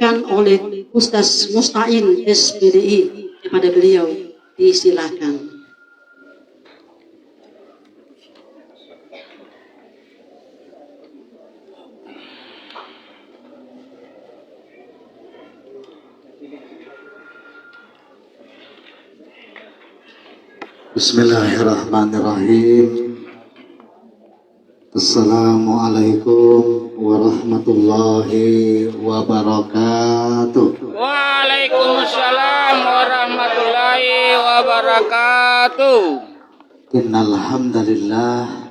disampaikan oleh Ustaz Musta'in SPDI. Kepada beliau disilakan. Bismillahirrahmanirrahim. Assalamualaikum warahmatullahi wabarakatuh. Waalaikumsalam warahmatullahi wabarakatuh. Innal hamdalillah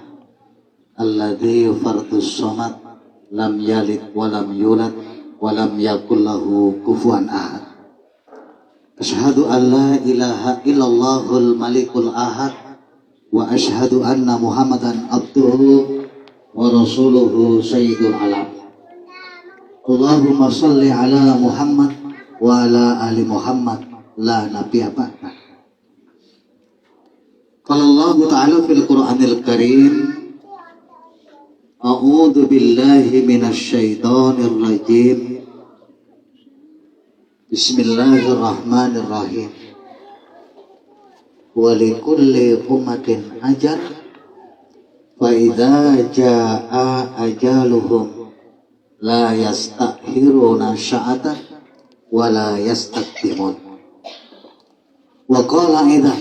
alladzi fardus samad lam yalid wa lam yulad wa lam yakul lahu kufuwan ahad. Asyhadu an la ilaha illallahul malikul ahad wa asyhadu anna Muhammadan abduhu wa rasuluhu sayyidul alam. Allahumma salli ala Muhammad wa ala ali Muhammad la nabiyya ba'da. Qala Allah Ta'ala fil Qur'anil Karim, a'udzu billahi minasy syaithanir rajim. Bismillahirrahmanirrahim. Wa likulli ummatin ajal fa idza jaa ajaluhum la yastakhiruna sa'atan wa la yastaqdimun. Wa qala idza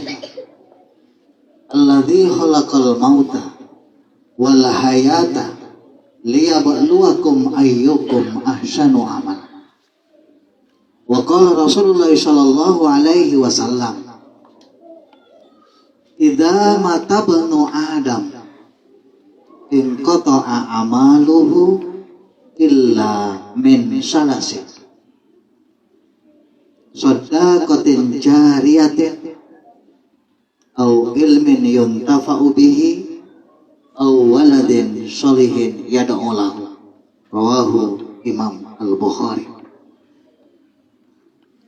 alladzi khalaqal mauta wal hayata liyabluwakum ayyukum ahsanu amala. Wa qala Rasulullah sallallahu alaihi wasallam, idza mata banu Adam inqata'a amaluhu illa min salasin, shadaqatin jariyatin au ilmin yuntafa'u bihi au waladin sholihin yad'u lahu. Rawahu Imam Al-Bukhari.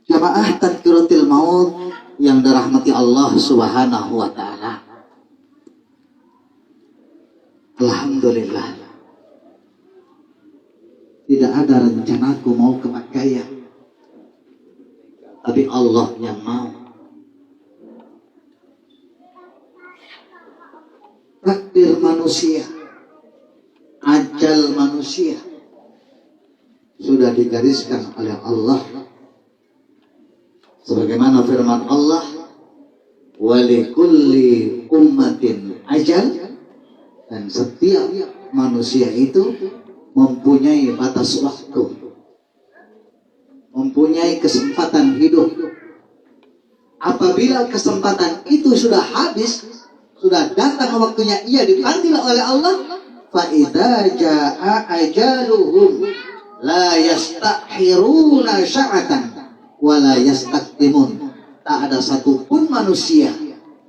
Jamaah tadkiratul maut yang dirahmati Allah Subhanahu wa ta'ala. Alhamdulillah, tidak ada rencanaku mau ke Makkah, tapi Allah yang mau. Takdir manusia, ajal manusia sudah digariskan oleh Allah. Sebagaimana firman Allah, walikulli ummatin ajal, dan setiap manusia itu mempunyai batas waktu, mempunyai kesempatan hidup. Apabila kesempatan itu sudah habis, sudah datang waktunya ia dipanggil oleh Allah, fa idza jaa ajaluhum la yastakhiruna sa'atan wala yastaqdimun. Tak ada satupun manusia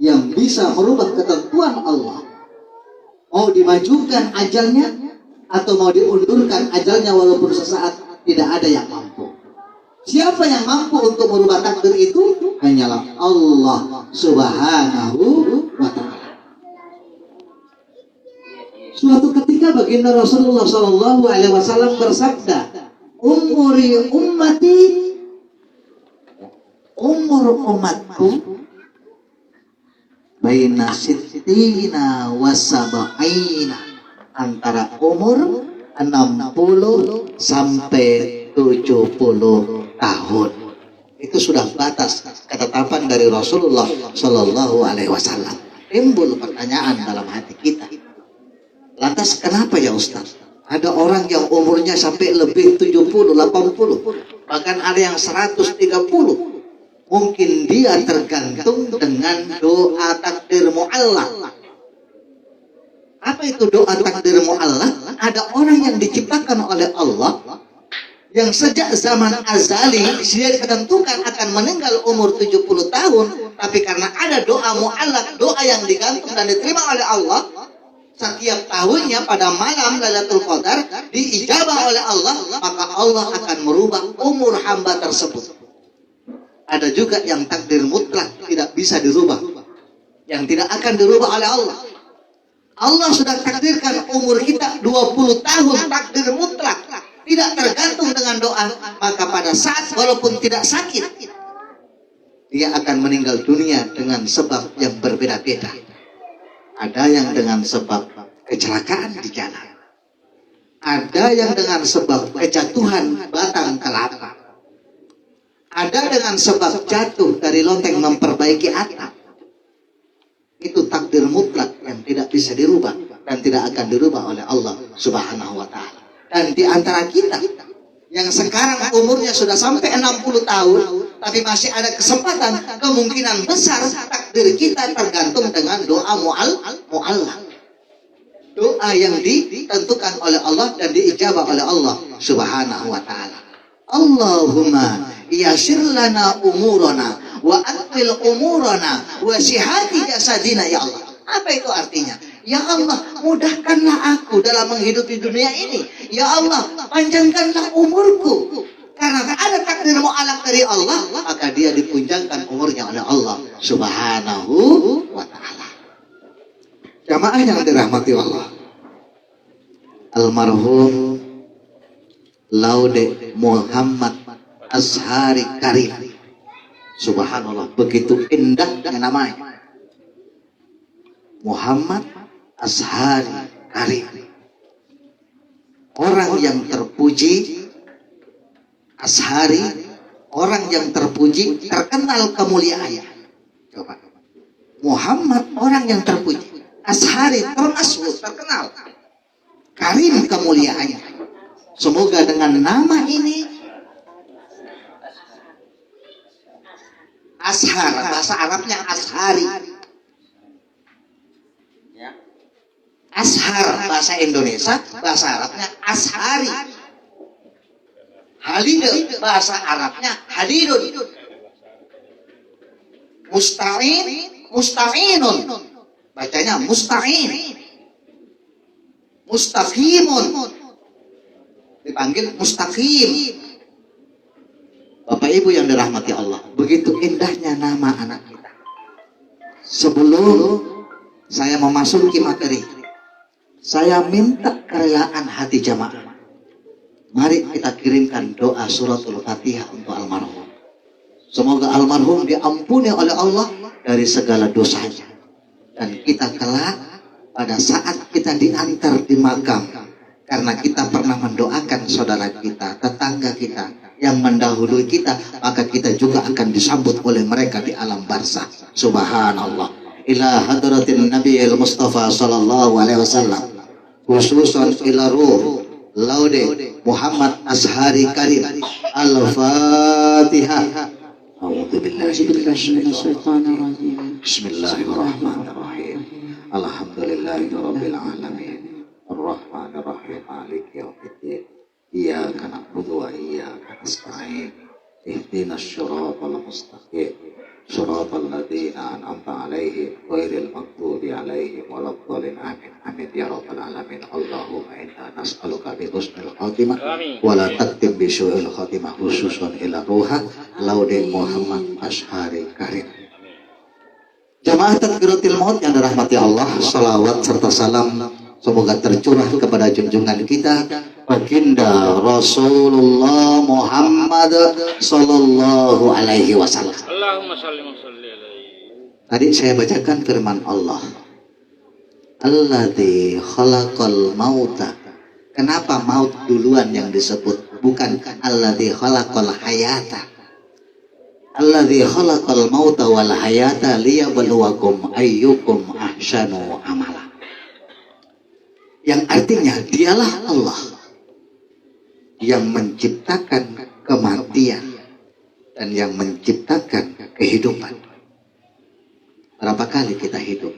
yang bisa merubah ketentuan Allah. Mau dimajukan ajalnya atau mau diundurkan ajalnya walaupun sesaat, tidak ada yang mampu. Siapa yang mampu untuk merubah takdir itu? Hanyalah Allah Subhanahu wa ta'ala. Suatu ketika baginda Rasulullah sallallahu alaihi wasallam bersabda, umuri ummati, umur umatku baina sittina wa sab'ina, antara umur 60 sampai 70 tahun. Itu sudah batas ketetapan dari Rasulullah sallallahu alaihi wasallam. Timbul pertanyaan dalam hati kita, lantas kenapa ya Ustaz? Ada orang yang umurnya sampai lebih 70, 80, bahkan ada yang 130. Mungkin dia tergantung dengan doa takdir mu'allaq. Apa itu doa takdir mu'allaq? Ada orang yang diciptakan oleh Allah yang sejak zaman azali dia ditentukan akan meninggal umur 70 tahun, tapi karena ada doa mu'allaq, doa yang digantung dan diterima oleh Allah, setiap tahunnya pada malam Lailatul Qadar diijabah oleh Allah, maka Allah akan merubah umur hamba tersebut. Ada juga yang takdir mutlak, tidak bisa dirubah, yang tidak akan dirubah oleh Allah. Allah sudah takdirkan umur kita 20 tahun, takdir mutlak, tidak tergantung dengan doa. Maka pada walaupun tidak sakit, dia akan meninggal dunia dengan sebab yang berbeda-beda. Ada yang dengan sebab kecelakaan di jalan, ada yang dengan sebab kejatuhan batang kelapa, ada dengan sebab jatuh dari loteng memperbaiki atap. Itu takdir mutlak yang tidak bisa dirubah dan tidak akan dirubah oleh Allah Subhanahu wa Ta'ala. Dan di antara kita yang sekarang umurnya sudah sampai 60 tahun, tapi masih ada kesempatan, kemungkinan besar takdir kita tergantung dengan doa mu'allaq. Doa yang ditentukan oleh Allah dan diijabah oleh Allah Subhanahu wa Ta'ala. Allahumma yassir lana umurana wa atwil umurana wa sihati jasadina ya Allah. Apa itu artinya? Ya Allah, mudahkanlah aku dalam menghidupi dunia ini. Ya Allah, panjangkanlah umurku. Karena ada takdir mu'allaq dari Allah, maka dia dipunjangkan umurnya oleh Allah Subhanahu wa Ta'ala. Jamaah yang dirahmati Allah, almarhum Laude Muhammad Azhari Karim, subhanallah, begitu indahnya namanya, Muhammad Azhari Karim, orang yang terpuji. Azhari, orang yang terpuji, terkenal kemuliaannya. Coba, Muhammad orang yang terpuji, Azhari termasuk terkenal, Karim kemuliaannya. Semoga dengan nama ini, Azhar, bahasa Arabnya Azhari, Azhar bahasa Indonesia, bahasa Arabnya Azhari. Halid bahasa Arabnya Halidun. Musta'in, musta'inun, bacanya musta'in. Mustaqimun, dipanggil mustaqim. Bapak Ibu yang dirahmati Allah, begitu indahnya nama anak kita. Sebelum saya memasuki materi, saya minta kerelaan hati jamaah. Mari kita kirimkan doa suratul Fatihah untuk almarhum. Semoga almarhum diampuni oleh Allah dari segala dosanya. Dan kita kelak pada saat kita diantar di makam, karena kita pernah mendoakan saudara kita, tetangga kita yang mendahului kita, maka kita juga akan disambut oleh mereka di alam barzah. Subhanallah. Ila hadratin Nabiyil Mustafa sallallahu alaihi wasallam, khususan ila ruh Laude Muhammad Azhari Karim. Al-Fatihah. Bismillahirrahmanirrahim. Alhamdulillahirabbil alamin. Arrahmanirrahim. Maliki yaumiddin. Iyyaka na'budu wa iyyaka nasta'in. Ihdinas siratal mustaqim. Shiratal ladzina an'amta 'alaihim ghairil maghdubi 'alaihim waladdallin. Amin. Amin ya rabbal alamin. Allahumma inna nas'aluka bi husnil khatimah wa la taqdim bi su'il khatimah, khususan ila ruha Laude Muhammad Azhari Karim. Jamaah Tadkiratul Maut yang dirahmati Allah, salawat serta salam semoga tercurah kepada junjungan kita baginda Rasulullah Muhammad sallallahu alaihi wasallam. Allahumma shalli wa sallim alaihi. Tadi saya bacakan firman Allah, Alladzi khalaqal mauta. Kenapa maut duluan yang disebut, bukan alladzi khalaqal hayata? Alladzi khalaqal mauta wal hayata liyabluwakum ayyukum ahsanu amala. Yang artinya dialah Allah yang menciptakan kematian dan yang menciptakan kehidupan. Berapa kali kita hidup?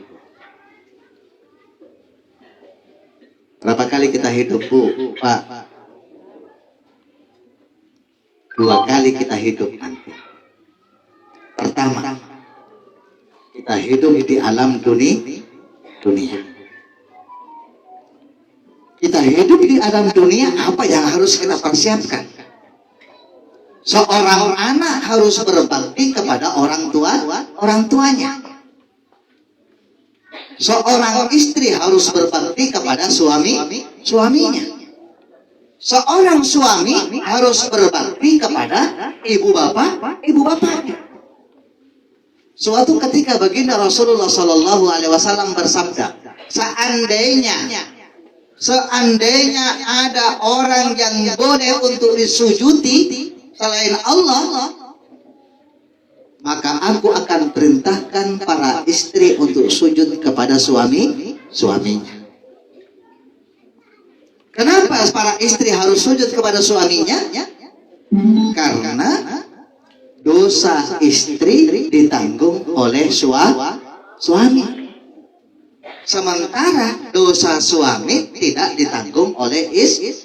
Berapa kali kita hidup, Bu, Pak? 2 kali kita hidup nanti. Pertama, kita hidup di alam dunia. Kita hidup di alam dunia, apa yang harus kita persiapkan? Seorang anak harus berbakti kepada orang tuanya. Seorang istri harus berbakti kepada suaminya. Seorang suami harus berbakti kepada ibu bapaknya. Suatu ketika baginda Rasulullah Sallallahu Alaihi Wasallam bersabda, seandainya ada orang yang boleh untuk disujudi selain Allah, maka aku akan perintahkan para istri untuk sujud kepada suaminya. Kenapa para istri harus sujud kepada suaminya? Karena dosa istri ditanggung oleh suami. Sementara dosa suami tidak ditanggung oleh istri.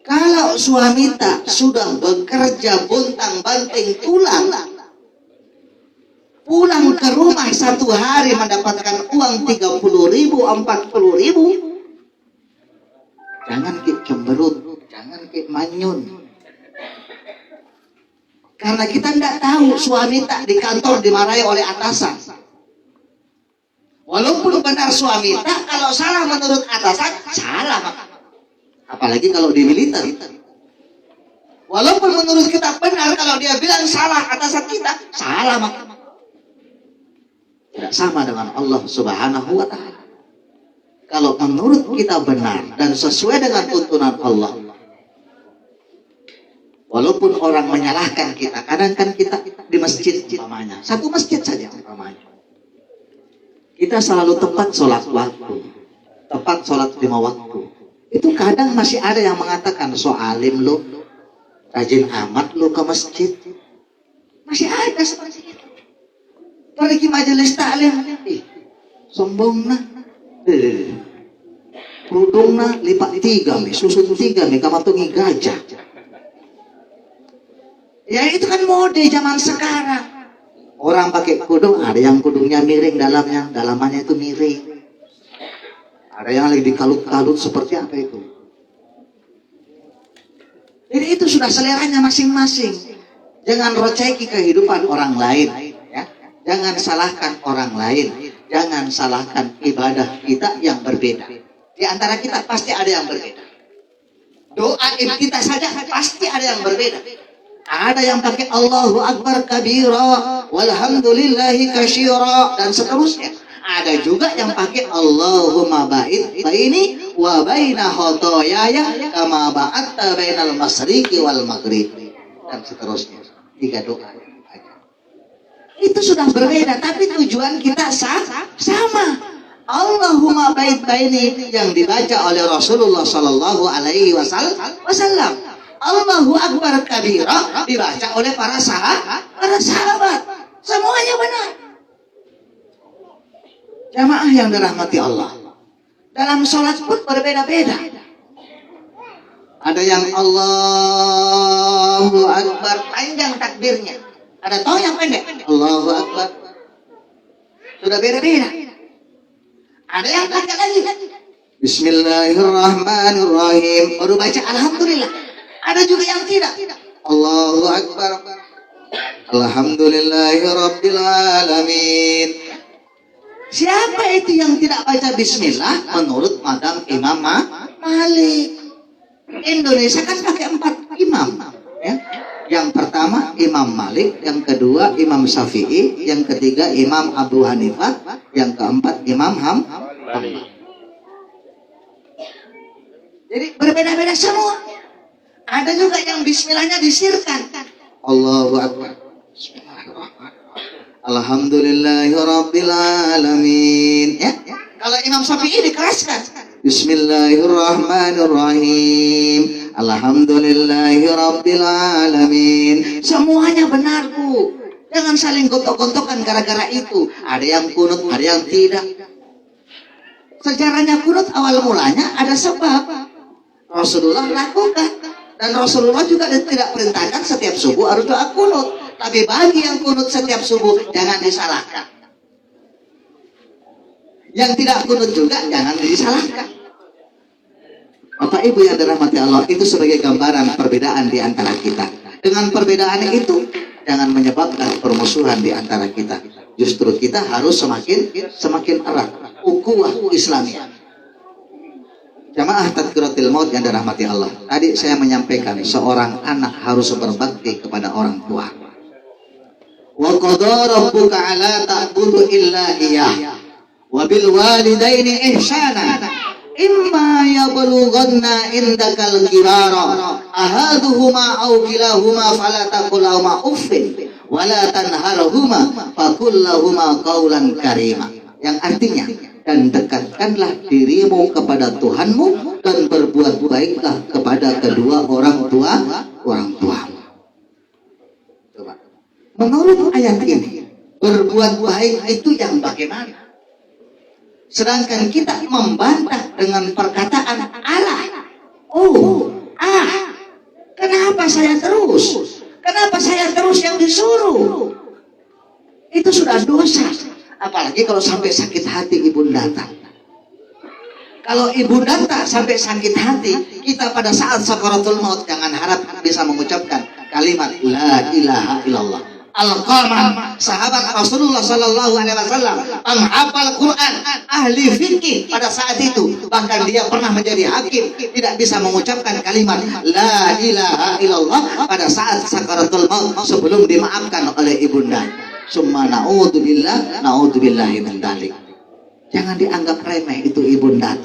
Kalau suami tak sudah bekerja bontang-banting pulang ke rumah satu hari mendapatkan uang 30.000, 40.000, jangan kita cemberut, jangan kita manyun. Karena kita tidak tahu suami tak di kantor dimarahi oleh atasan. Walaupun benar suami tak, kalau salah menurut atasan, salah. Apalagi kalau di militer. Walaupun menurut kita benar, kalau dia bilang salah atasan kita, salah. Tidak sama dengan Allah Subhanahu wa Ta'ala. Kalau menurut kita benar dan sesuai dengan tuntunan Allah, walaupun orang menyalahkan kita, kadang kan kita di masjid umpamanya, satu masjid saja umpamanya, kita selalu tepat sholat waktu, tepat sholat 5 waktu. Itu kadang masih ada yang mengatakan, so alim lo, rajin amat lo ke masjid. Masih ada seperti itu. Pergi majelis taklim, sombong nah, kerudung nah lipat 3 susun 3 kamatungi gajah. Ya itu kan mode zaman sekarang. Orang pakai kudung, ada yang kudungnya miring dalamannya itu miring. Ada yang lagi dikalut-kalut seperti apa itu. Jadi itu sudah seleranya masing-masing. Jangan roceki kehidupan orang lain. Jangan salahkan orang lain. Jangan salahkan ibadah kita yang berbeda. Di antara kita pasti ada yang berbeda. Doa kita saja pasti ada yang berbeda. Ada yang pakai Allahu Akbar kabira, walhamdulillahi kasyira, dan seterusnya. Ada juga yang pakai Allahumma ba'id baini wa baina khotoyaya kama ba'atta bainal masyriqi wal maghrib, dan seterusnya. 3 doa. Itu sudah berbeda, tapi tujuan kita sama. Allahumma ba'id baini yang dibaca oleh Rasulullah Sallallahu Alaihi Wasallam. Allahu Akbar kabira dibaca oleh para sahabat. Semuanya benar. Jamaah yang dirahmati Allah. Dalam sholat pun berbeda-beda. Ada yang Allahu Akbar panjang takbirnya. Ada tahu yang pendek? Allahu Akbar. Sudah beda-beda. Ada yang panjang lagi. Bismillahirrahmanirrahim. Baru baca Alhamdulillah. Ada juga yang tidak. Allahu Akbar. Alhamdulillahirabbil alamin. Siapa itu yang tidak baca bismillah menurut madhab Imam Malik? Indonesia kan pakai 4 imam, ya. Yang pertama Imam Malik, yang kedua Imam Syafi'i, yang ketiga Imam Abu Hanifah, yang keempat Imam Hambali. Jadi berbeda-beda semua. Ada juga yang bismillahnya disirkan. Allahu Akbar. Alhamdulillahirabbil alamin. Ya. Kalau Imam Syafi'i dikeraskan. Bismillahirrahmanirrahim. Alhamdulillahirabbil alamin. Semuanya benar, Bu. Jangan saling gontok-gontokan gara-gara itu. Ada yang kunut, ada yang tidak. Sejarahnya kunut awal mulanya ada sebab. Rasulullah lakukan. Dan Rasulullah juga tidak perintahkan setiap subuh harus doa kunut. Tapi bagi yang kunut setiap subuh, jangan disalahkan. Yang tidak kunut juga, jangan disalahkan. Bapak Ibu yang dirahmati Allah, itu sebagai gambaran perbedaan di antara kita. Dengan perbedaan itu, jangan menyebabkan permusuhan di antara kita. Justru kita harus semakin erat. Ukhuwah Islamiyah. Jamaah Tadkiratul Maut yang dirahmati Allah. Tadi saya menyampaikan seorang anak harus berbakti kepada orang tua. Wa qadara rabbuka alla ta'budu illa iyyah wa bil walidaini ihsana imma yablughanna indakal kibara ahaduhuma aw kilahuma fala taqul lahumā uffin wa la tanharhuma faqul lahumā qawlan karīma. Yang artinya, dan dekatkanlah dirimu kepada Tuhanmu dan berbuat baiklah kepada kedua orang tuamu. Coba. Menurut ayat ini, berbuat baik itu yang bagaimana? Sedangkan kita membantah dengan perkataan Allah. Kenapa saya terus? Kenapa saya terus yang disuruh? Itu sudah dosa. Apalagi kalau sampai sakit hati ibundata. Kalau ibundata sampai sakit hati, kita pada saat sakaratul maut jangan harap bisa mengucapkan kalimat la ilaha illallah. Al-Qamah, sahabat Rasulullah Sallallahu Alaihi Wasallam, penghafal Quran, ahli fikih pada saat itu, bahkan dia pernah menjadi hakim, tidak bisa mengucapkan kalimat la ilaha illallah pada saat sakaratul maut sebelum dimaafkan oleh ibunda. Summa na'udzubillahi min dzalik. Jangan dianggap remeh itu ibunda.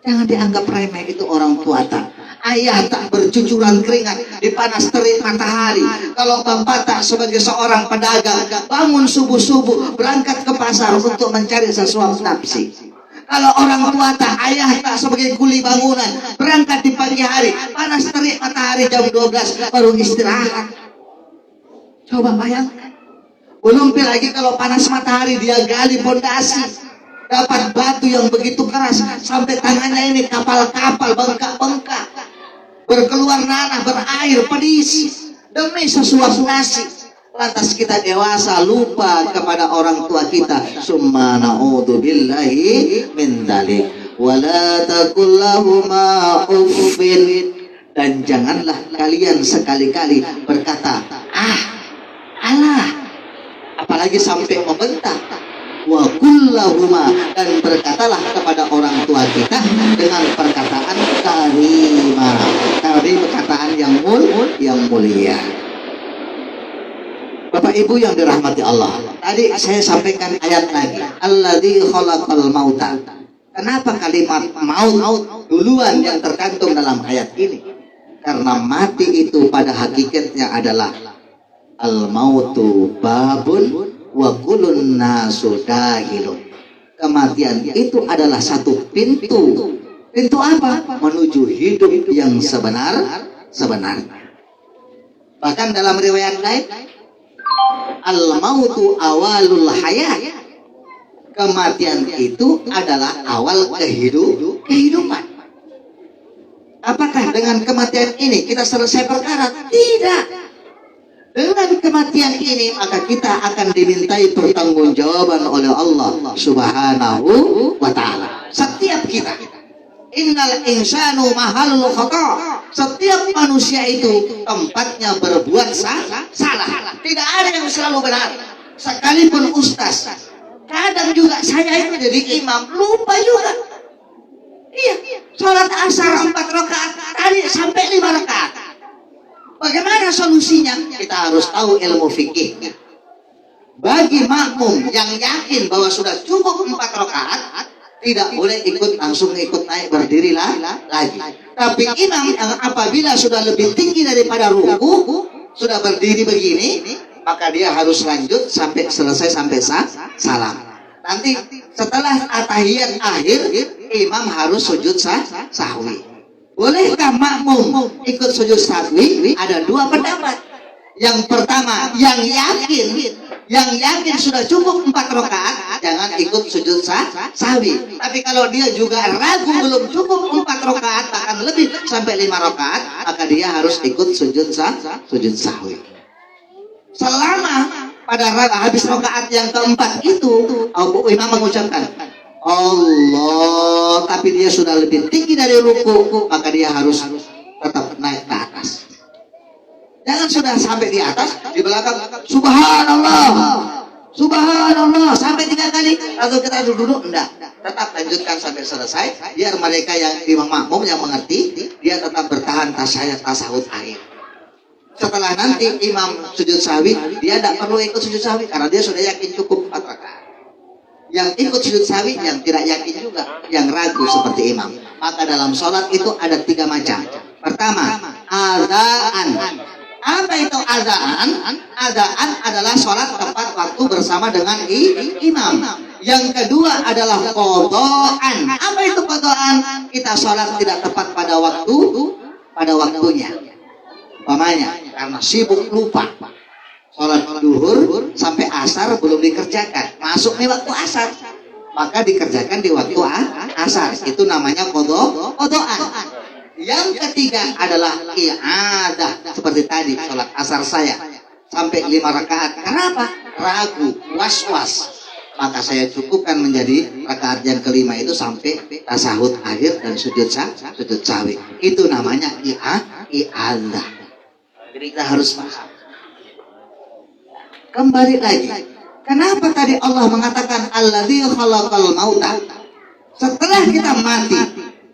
Jangan dianggap remeh itu orang tua tak. Ayah tak bercucuran keringat di panas terik matahari. Kalau bapak tak sebagai seorang pedagang bangun subuh-subuh berangkat ke pasar untuk mencari sesuatu nafsi. Kalau orang tua tak, ayah tak sebagai kuli bangunan berangkat di pagi hari panas terik matahari jam 12 baru istirahat. Coba bayangkan. Belum lagi kalau panas matahari dia gali pondasi, dapat batu yang begitu keras sampai tangannya ini kapal-kapal bengkak-bengkak, berkeluar nanah, berair pedis demi sesuap nasi. Lantas kita dewasa lupa kepada orang tua kita. Summa na'udzubillahi min dzalik. Wala taqul lahumā uffin, dan janganlah kalian sekali-kali berkata alah, apalagi sampai membentak. Wa kullahuma, dan berkatalah kepada orang tua kita dengan perkataan karimah, perkataan yang mulia. Bapak Ibu yang dirahmati Allah, tadi saya sampaikan ayat lagi, alladzi khalaqal mauta. Kenapa kalimat maut duluan yang tergantung dalam ayat ini? Karena mati itu pada hakikatnya adalah al-mautu babun wa kullun nasu dahilun. Kematian itu adalah satu pintu. Pintu apa? Menuju hidup yang sebenarnya. Bahkan dalam riwayat lain, al-mautu awalul hayat. Kematian itu adalah awal kehidupan. Apakah dengan kematian ini kita selesai perkara? Tidak. Dengan kematian ini maka kita akan dimintai pertanggungjawaban oleh Allah Subhanahu wa ta'ala. Setiap kita, innal insanu mahalul khata', setiap manusia itu tempatnya berbuat salah. Tidak ada yang selalu benar. Sekalipun ustaz, kadang juga saya itu jadi imam lupa juga. Iya, sholat asar 4 rakaat tadi sampai 5 rakaat. Bagaimana solusinya? Kita harus tahu ilmu fikih. Bagi makmum yang yakin bahwa sudah cukup 4 rakaat, tidak boleh langsung ikut naik berdiri lagi. Tapi imam yang apabila sudah lebih tinggi daripada ruku, sudah berdiri begini, maka dia harus lanjut sampai selesai, sampai salam. Nanti setelah atahiyat akhir, imam harus sujud sahwi. Bolehkah makmum ikut sujud sahwi? Ada 2 pendapat. Yang pertama, yang yakin sudah cukup 4 rakaat, jangan ikut sujud sahwi. Tapi kalau dia juga ragu belum cukup 4 rakaat, bahkan lebih sampai 5 rakaat, maka dia harus ikut sujud sahwi. Selama pada habis rakaat yang keempat itu, imam mengucapkan Allah, tapi dia sudah lebih tinggi dari ruku, maka dia harus tetap naik ke atas. Jangan sudah sampai di atas, di belakang Subhanallah, Subhanallah sampai 3 kali. Lalu kita duduk, enggak. Tetap lanjutkan sampai selesai. Biar mereka yang imam makmum yang mengerti, dia tetap bertahan tasahud akhir. Setelah nanti imam sujud sahwi, dia tidak perlu ikut sujud sahwi karena dia sudah yakin cukup 4 rakaat. Yang ikut sujud sahwi, yang tidak yakin juga, yang ragu seperti imam. Maka dalam sholat itu ada 3 macam. Pertama, adzan. Apa itu adzan? Adzan adalah sholat tepat waktu bersama dengan imam. Yang kedua adalah qadaan. Apa itu qadaan? Kita sholat tidak tepat pada waktunya. Umpamanya karena sibuk lupa sholat duhur sampai asar belum dikerjakan, masuk nih waktu asar, maka dikerjakan di waktu asar. Itu namanya qadaan. Yang ketiga adalah i'adah, seperti tadi sholat asar saya sampai 5 rakaat. Kenapa? Ragu, was-was. Maka saya cukupkan menjadi rakaat yang kelima itu sampai tasahud akhir dan sujud sahwi. Itu namanya i'adah. Jadi kita harus paham. Kembali lagi, kenapa tadi Allah mengatakan alladzi khalaqal mauta? Setelah kita mati,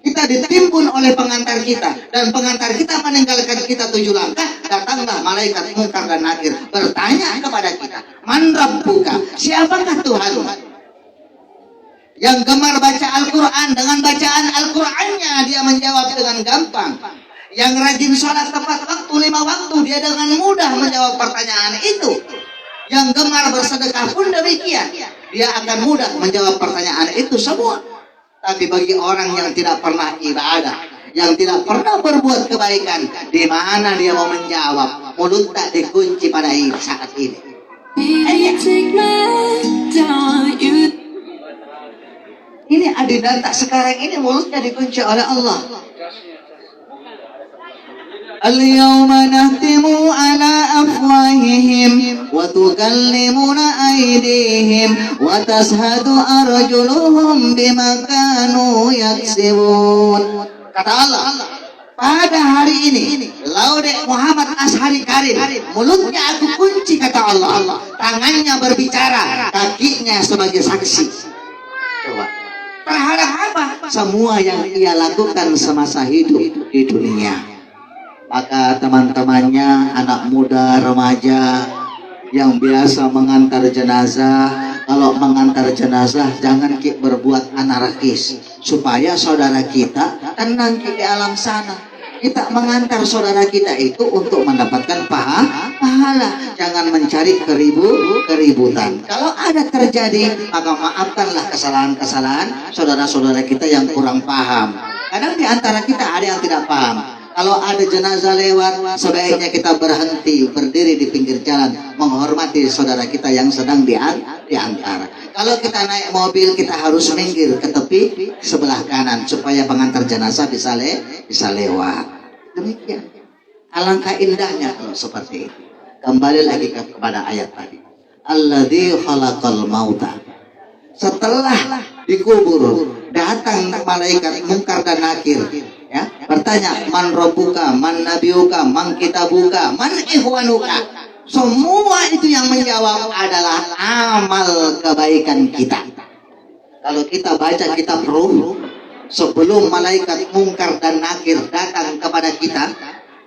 kita ditimbun oleh pengantar kita, dan pengantar kita meninggalkan kita 7 langkah, datanglah malaikat Munkar dan Nakir bertanya kepada kita, man rabbuka, siapakah Tuhan? Yang gemar baca Al-Quran, dengan bacaan Al-Qurannya dia menjawab dengan gampang. Yang rajin sholat tepat waktu 5 waktu, dia dengan mudah menjawab pertanyaan itu. Yang gemar bersedekah pun demikian, dia akan mudah menjawab pertanyaan itu semua. Tapi bagi orang yang tidak pernah ibadah, yang tidak pernah berbuat kebaikan, di mana dia mau menjawab? Mulut tak dikunci pada saat ini. Ini adidata sekarang ini mulutnya dikunci oleh Allah. Al-yawma nahtimu ala afwahihim wa tukallimuna aydihim wa tashhadu arjuluhum bima kanu yaksibun. Kata Allah, pada hari ini Laude Muhammad Ashari Karim, mulutnya aku kunci, kata Allah. Tangannya berbicara, kakinya sebagai saksi. Coba, terhadap apa? Semua yang ia lakukan semasa hidup di dunia. Maka teman-temannya, anak muda, remaja yang biasa mengantar jenazah, kalau mengantar jenazah jangan berbuat anarkis, supaya saudara kita tenang di alam sana. Kita mengantar saudara kita itu untuk mendapatkan pahala, jangan mencari keributan. Kalau ada terjadi, maka maafkanlah kesalahan-kesalahan saudara-saudara kita yang kurang paham. Kadang di antara kita ada yang tidak paham. Kalau ada jenazah lewat, sebaiknya kita berhenti, berdiri di pinggir jalan, menghormati saudara kita yang sedang di antara. Kalau kita naik mobil, kita harus minggir ke tepi sebelah kanan, supaya pengantar jenazah bisa lewat. Demikian. Alangkah indahnya kalau seperti itu. Kembali lagi kepada ayat tadi. Alladzi khalaqal mauta. Setelah dikubur, datang malaikat Munkar dan Nakir. Ya, bertanya, man rabbuka, man nabiyuka, man kitabuka, man ikhwanuka. Semua itu yang menjawab adalah amal kebaikan kita. Kalau kita baca kitab Ruh, sebelum malaikat Munkar dan Nakir datang kepada kita,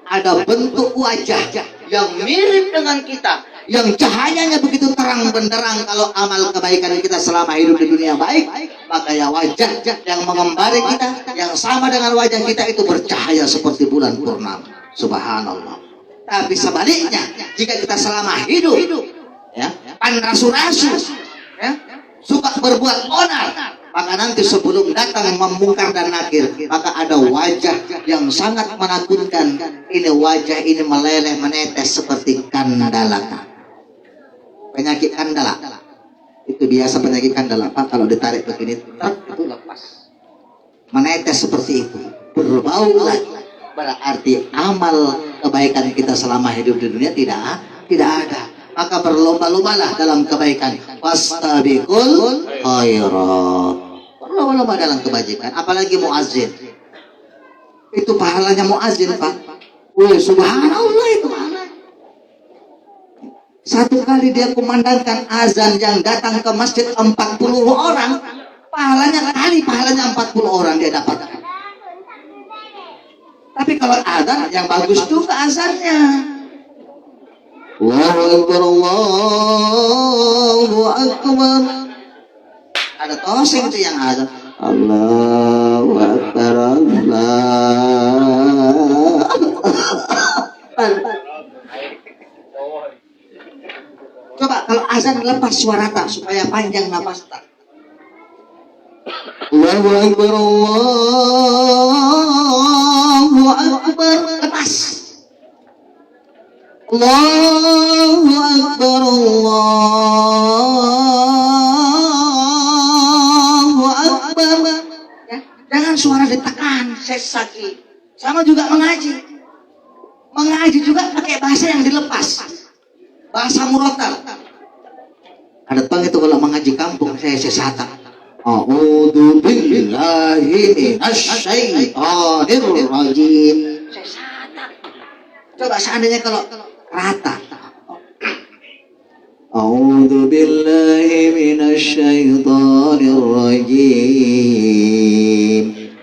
ada bentuk wajah yang mirip dengan kita, yang cahayanya begitu terang benderang. Kalau amal kebaikan kita selama hidup di dunia baik, maka ya wajah yang mengembari kita, yang sama dengan wajah kita itu bercahaya seperti bulan purnama. Subhanallah. Tapi sebaliknya, jika kita selama hidup ya panrasu-rasu, ya, suka berbuat onar, maka nanti sebelum datang Munkar dan Nakir, maka ada wajah yang sangat menakutkan. Ini wajah ini meleleh menetes seperti kandala. Penyakit kandala itu biasa, penyakit kandala Pak, kalau ditarik begini itu lepas, menetes seperti itu, berbau lagi. Berarti amal kebaikan kita selama hidup di dunia tidak ada. Maka berlomba-lombalah dalam kebaikan. Wastabiqul khairat. Berlomba-lomba dalam kebajikan. Apalagi muazzin. Itu pahalanya muazzin Pak. Wih, subhanallah itu pahala. Satu kali dia kumandangkan azan yang datang ke masjid 40 orang, pahalanya 40 orang dia dapat. Tapi kalau azan yang bagus juga azannya. Allahu Akbar, Allahu Akbar. Ada toseng itu yang azan. Allahu Akbar, Allah. Coba kalau azan lepas suara tak supaya panjang nafas tak. Allahu Akbar, Allahu Akbar, lepas. Allahu Akbar, Allahu Akbar. Ya, jangan suara ditekan, sesaki. Sama juga mengaji. Mengaji juga pakai bahasa yang dilepas. Bahasa murotal. Ada tang itu kalau mengaji kampung saya sesata. A'udzu billahi minasyaitonir rajim. Sesata. Coba seandainya kalau rata. A'udzu billahi minasyaitonir rajim.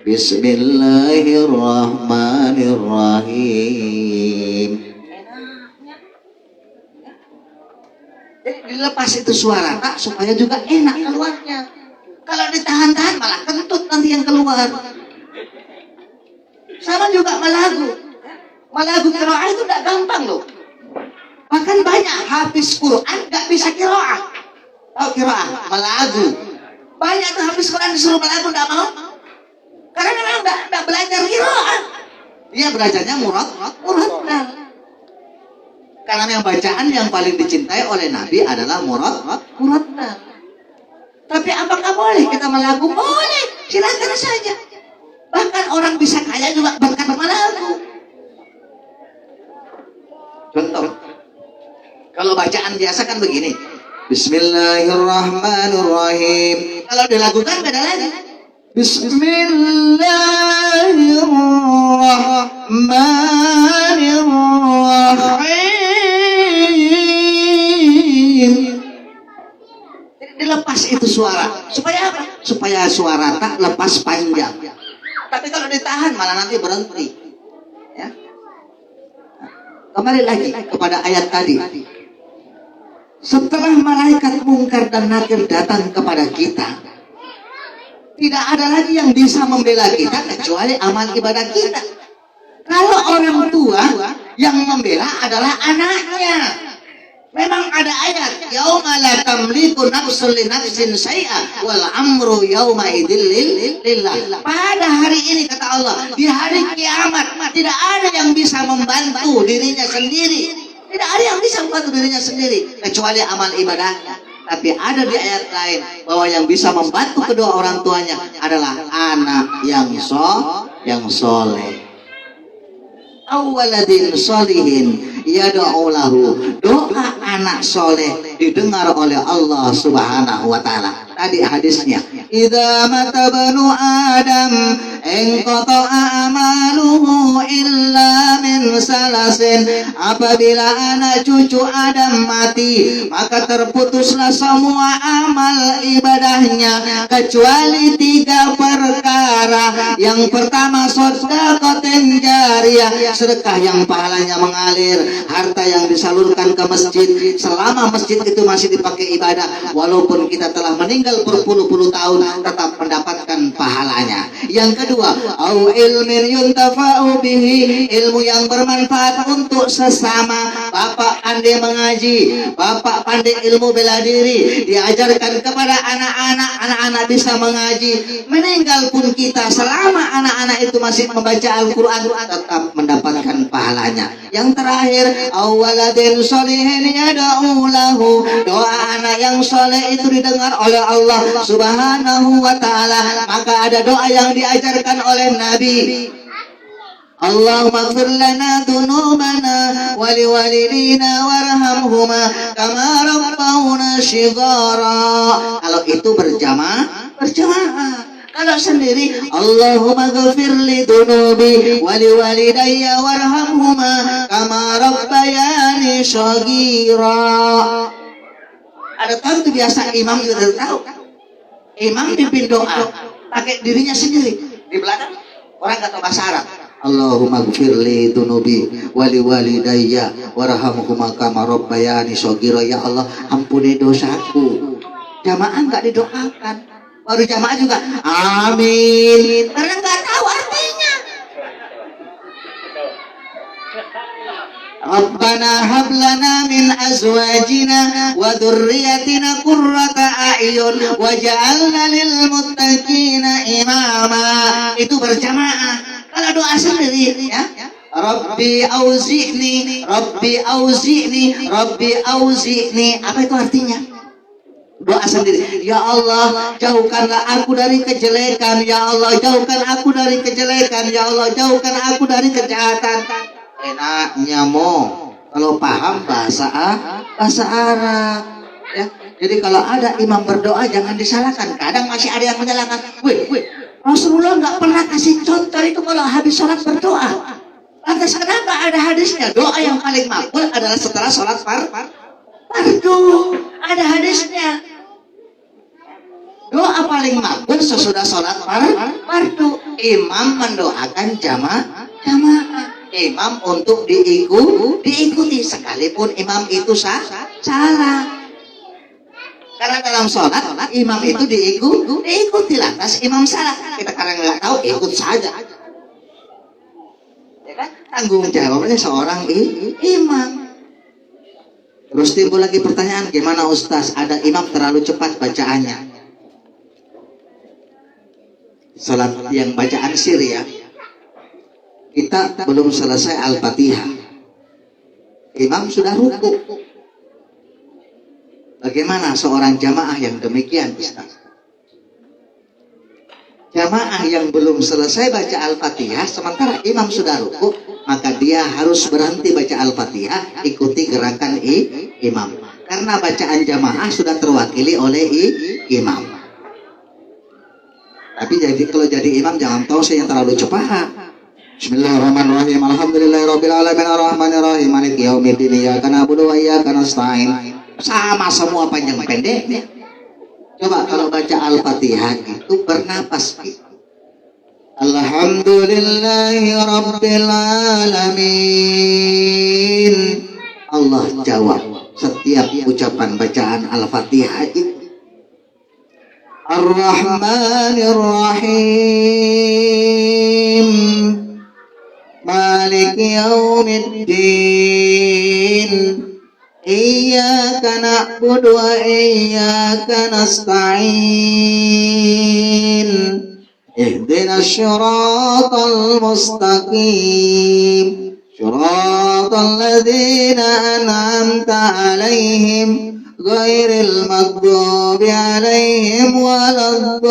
Bismillahirrahmanirrahim. Jadi dilepas itu suara tak supaya juga enak keluarnya. Kalau ditahan-tahan malah kentut nanti yang keluar. Sama juga malagu. Malagu qiraah itu tidak gampang loh. Bahkan banyak hafiz Quran nggak bisa qiraah. Tahu qiraah? Malagu. Banyak tuh hafiz Quran disuruh malagu nggak mau. Karena memang nggak belajar qiraah. Dia belajarnya murattal. Karena yang bacaan yang paling dicintai oleh Nabi adalah murattal. Tapi apakah boleh kita malagu? Boleh, silakan saja. Bahkan orang bisa kaya juga berkat malagu. Contoh, kalau bacaan biasa kan begini. Bismillahirrahmanirrahim. Kalau dilakukan beda lagi. Bismillahirrahmanirrahim. Dilepas itu suara. Supaya apa? Supaya suara tak lepas panjang. Tapi kalau ditahan malah nanti berhenti. Ya. Kembali lagi kepada ayat tadi. Setelah malaikat mungkar dan nakir datang kepada kita, tidak ada lagi yang bisa membela kita kecuali amal ibadah kita. Kalau orang tua yang membela adalah anaknya. Memang ada ayat, yauma la tamliku nafsun li nafsin syai'a wal amru yauma idzil lillah. Pada hari ini kata Allah, di hari kiamat tidak ada yang bisa membantu dirinya sendiri. Tidak ada yang bisa membantu dirinya sendiri kecuali amal ibadahnya. Tapi ada di ayat lain bahwa yang bisa membantu kedua orang tuanya adalah anak yang soleh. Awaladin solihin yad'u lahu. Doa anak soleh didengar oleh Allah Subhanahu wa taala. Tadi hadisnya, idza mata banu adam inqata'a amaluhu illa min salasin. Apabila anak cucu Adam mati, maka terputuslah semua amal ibadahnya kecuali 3 perkara. Yang pertama, sedekahun jariyah, sedekah yang pahalanya mengalir, harta yang disalurkan ke masjid selama masjid itu masih dipakai ibadah, walaupun kita telah meninggal berpuluh-puluh tahun tetap mendapatkan pahalanya. Yang kedua, au ilmin yuntafa'u bihi, ilmu yang bermanfaat untuk sesama. Bapak pandai mengaji, bapak pandai ilmu bela diri, diajarkan kepada anak-anak bisa mengaji. Meninggal pun kita selama anak-anak itu masih membaca Al-Quran tetap mendapatkan pahalanya. Yang terakhir, awaladin solihin yad'u lahu, doa anak yang soleh itu didengar oleh Allah Subhanahu wa ta'ala. Maka ada doa yang diajarkan oleh Nabi, Allahumma ighfir lana dhunubana wa liwalidina warhamhuma kama rabbawna shighara. Kalau itu berjamaah. Kalau sendiri, Allahumma ghafirli dunubi wali walidayya warhamhuma kama rabbayani shaghira. Ada tahu itu biasa imam juga tahu. Imam pimpin doa pakai dirinya sendiri di belakang orang nggak tahu bahasa Arab. Allahumma ghafirli dunubi wali walidayya warhamhuma kama rabbayani shaghira. Ya Allah, ampuni dosaku. Jamaah nggak didoakan. Baru jamaah juga amin karena nggak tahu artinya. Rabbana hab lana min azwajina wa dhurriyyatina qurrata a'yun waj'alna lil muttaqina imama. Itu berjamaah. Kalau doa sendiri ya, Rabbi auzi'ni, Rabbi auzi'ni, Rabbi auzi'ni. Apa itu artinya? Doa sendiri. Ya Allah, jauhkanlah aku dari kejelekan. Ya Allah, jauhkan aku dari kejelekan. Ya Allah, jauhkan aku dari kejahatan. Enaknya mo kalau paham bahasa Arab ya. Jadi kalau ada imam berdoa jangan disalahkan. Kadang masih ada yang menyalahkan. Wih, Rasulullah nggak pernah kasih contoh itu kalau habis sholat berdoa. Lantas kenapa ada hadisnya? Doa yang paling makbul adalah setelah sholat fardu. Ada hadisnya. Doa paling makbul sesudah sholat fardu. Imam mendoakan jamaah. Imam untuk diikuti sekalipun imam itu salah. Karena dalam sholat imam itu diikuti lantas imam salah. Kita karena nggak tahu ikut saja. Ya kan? Tanggung jawabnya seorang imam. Terus timbul lagi pertanyaan, gimana Ustaz? Ada imam terlalu cepat bacaannya. Salat yang bacaan sir ya. Kita belum selesai Al-Fatihah. Imam sudah rukuk. Bagaimana seorang jamaah yang demikian, Ustaz? Jamaah yang belum selesai baca Al-Fatihah sementara imam sudah rukuk, maka dia harus berhenti baca Al-Fatihah, ikuti gerakan imam. Karena bacaan jamaah sudah terwakili oleh imam. Tapi kalau jadi imam jangan tahu saya yang terlalu cepat. Bismillahirrahmanirrahim. Alhamdulillahirabbil alamin arrahmanir rahim maliki yaumiddin iyyaka na'budu wa iyyaka nasta'in. Sama semua panjang pendek. Coba kalau baca Al-Fatihah itu bernapas gitu. Alhamdulillahirabbil alamin. Allah jawab setiap ucapan bacaan Al-Fatihah itu. Ar-Rahmanir Rahim. Maliki yaumiddin. Iyyaka na'budu wa iyyaka nasta'in. Ihdinas syiratal mustaqim. Syiratal ladzina an'amta 'alaihim ghairil maghdubi 'alaihim waladdallin.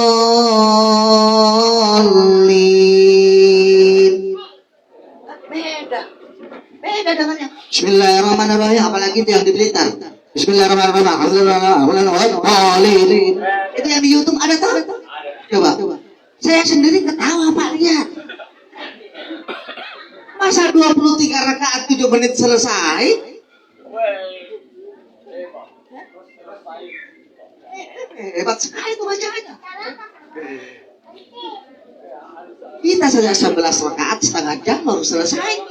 Beda dengannya. Bismillahirrahmanirrahim. Apalagi itu yang di Blitar. Bismillahirrahmanirrahim. Itu yang di YouTube ada tahu? Coba. Saya sendiri ketawa Pak, lihat. Masa 23 rakaat 7 menit selesai? Hebat sekali itu bacaannya. Kita saja 11 rakaat setengah jam baru selesai.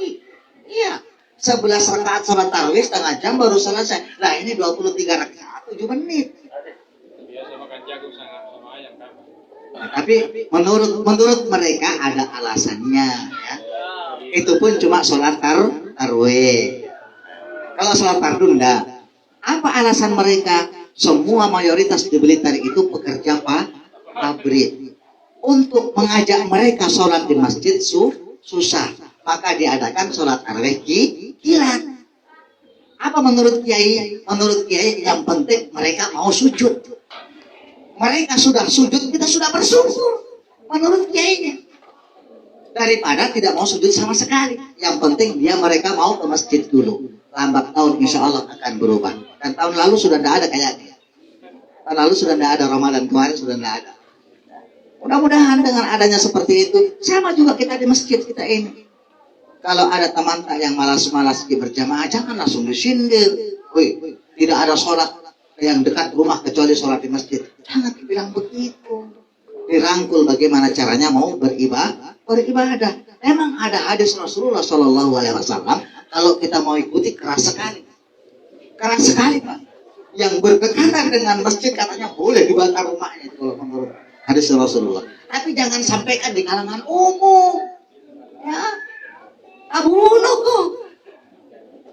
Iya, 11 rakaat salat tarawih setengah jam baru selesai. Nah ini 23 rakaat 7 menit. Biasa makan jagung sama ayam kan. Nah, tapi menurut mereka ada alasannya ya. Itu pun cuma sholat tarawih. Kalau sholat fardu enggak. Apa alasan mereka? Semua mayoritas di Blitar itu pekerja pabrik. Untuk mengajak mereka sholat di masjid susah. Maka diadakan sholat tarawih kilat. Apa menurut Kiai? Menurut Kiai yang penting mereka mau sujud. Mereka sudah sujud, kita sudah bersyukur. Menurut Kiainya. Daripada tidak mau sujud sama sekali. Yang penting mereka mau ke masjid dulu. Lambat tahun insya Allah akan berubah. Dan tahun lalu sudah tidak ada kayaknya. Tahun lalu sudah tidak ada, Ramadan kemarin sudah tidak ada. Mudah-mudahan dengan adanya seperti itu, sama juga kita di masjid kita ini. Kalau ada teman tak yang malas-malas berjamaah, jangan langsung disindir. Woi, tidak ada sholat yang dekat rumah kecuali sholat di masjid. Jangan dibilang begitu. Dirangkul bagaimana caranya mau beribadah. Memang ada hadis Rasulullah Shallallahu Alaihi Wasallam. Kalau kita mau ikuti keras sekali, Pak. Yang berkaitan dengan masjid katanya boleh dibakar rumahnya kalau menurut hadis Rasulullah. Tapi jangan sampaikan di kalangan umum. Ya, bunuh kok.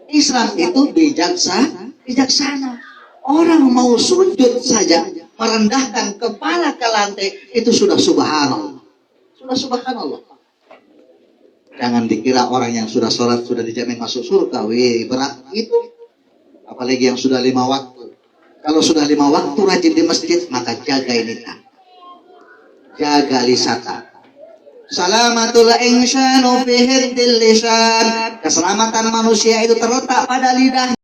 Islam itu bijaksana. Orang mau sujud saja, merendahkan kepala ke lantai, itu sudah subhanallah. Sudah subhanallah. Jangan dikira orang yang sudah sholat sudah dijamin masuk surga. Wih, berat itu. Apalagi yang sudah 5 waktu. Kalau sudah 5 waktu rajin di masjid, maka jaga ini kan. Jaga lisata. Salamatul insyanu fi hirdil lisan. Keselamatan manusia itu terletak pada lidah.